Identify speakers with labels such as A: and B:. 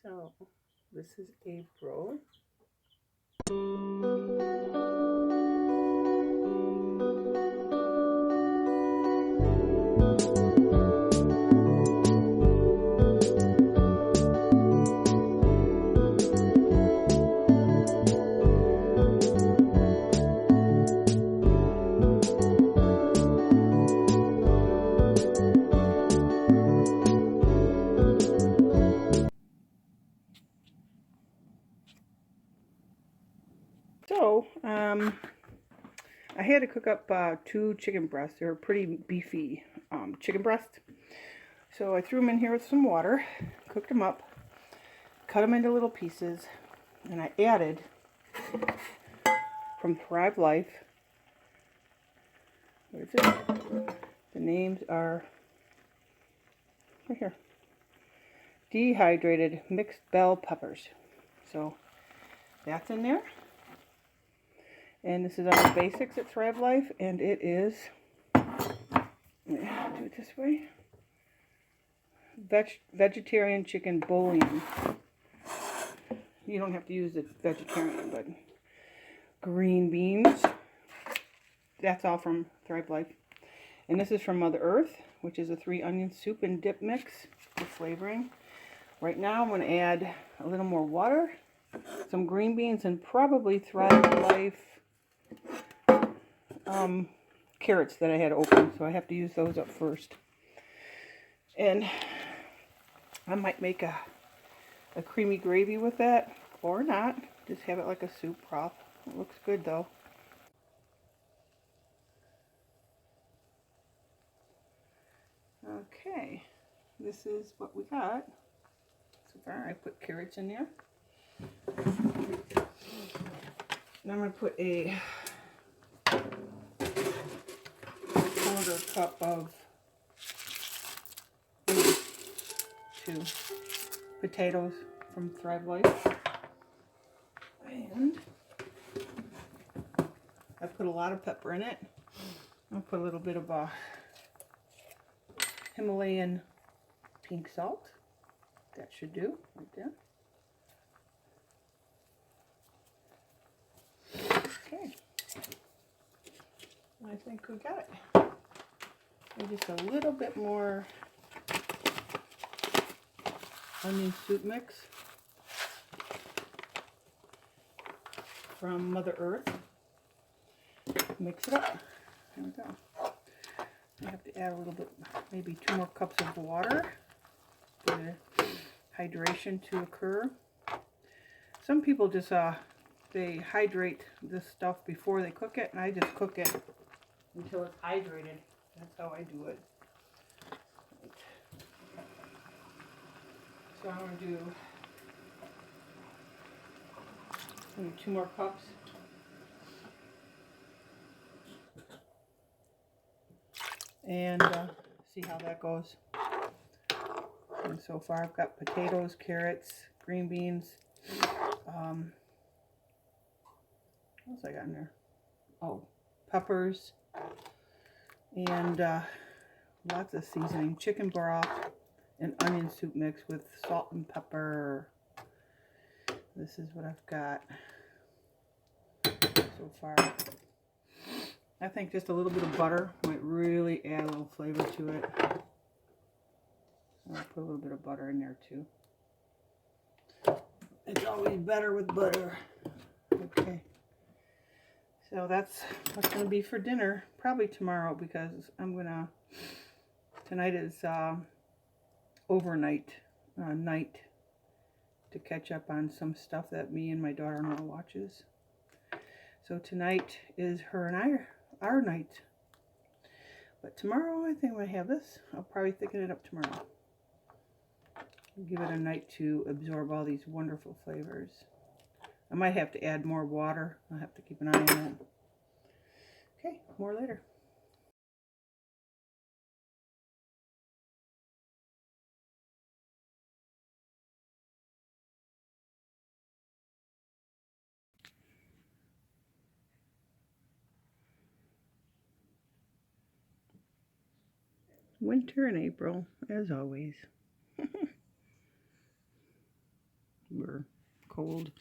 A: So this is April. So, I had to cook up 2 chicken breasts. They're pretty beefy chicken breasts. So I threw them in here with some water, cooked them up, cut them into little pieces, and I added from Thrive Life. What is it? The names are right here. Dehydrated mixed bell peppers. So that's in there. And this is on the basics at Thrive Life, and it is, let me do it this way, vegetarian chicken bouillon. You don't have to use the vegetarian, but green beans. That's all from Thrive Life. And this is from Mother Earth, which is a 3-onion soup and dip mix for flavoring. Right now I'm going to add a little more water, some green beans, and probably Thrive Life carrots that I had open, so I have to use those up first. And I might make a creamy gravy with that, or not. Just have it like a soup broth. It looks good though. Okay, this is what we got so far. I put carrots in there. Now I'm going to put a 1/4 cup of 2 potatoes from Thrive Life. And I put a lot of pepper in it. I'll put a little bit of Himalayan pink salt. That should do right there. Okay. I think we got it. And just a little bit more onion soup mix from Mother Earth. Mix it up. There we go. I have to add a little bit, maybe 2 more cups of water for the hydration to occur. Some people just they hydrate this stuff before they cook it, and I just cook it until it's hydrated. That's how I do it. Right. So I'm going to do maybe 2 more cups. And see how that goes. And so far I've got potatoes, carrots, green beans. What else I got in there? Oh, peppers. And lots of seasoning. Chicken broth and onion soup mix with salt and pepper. This is what I've got so far. I think just a little bit of butter might really add a little flavor to it. I'll put a little bit of butter in there too. It's always better with butter. Okay. So that's what's going to be for dinner. Probably tomorrow, because tonight is overnight night to catch up on some stuff that me and my daughter-in-law watches. So tonight is her and our night. But tomorrow I think I'm going to have this. I'll probably thicken it up tomorrow. Give it a night to absorb all these wonderful flavors. I might have to add more water. I'll have to keep an eye on that. Okay, more later. Winter in April, as always. We're cold.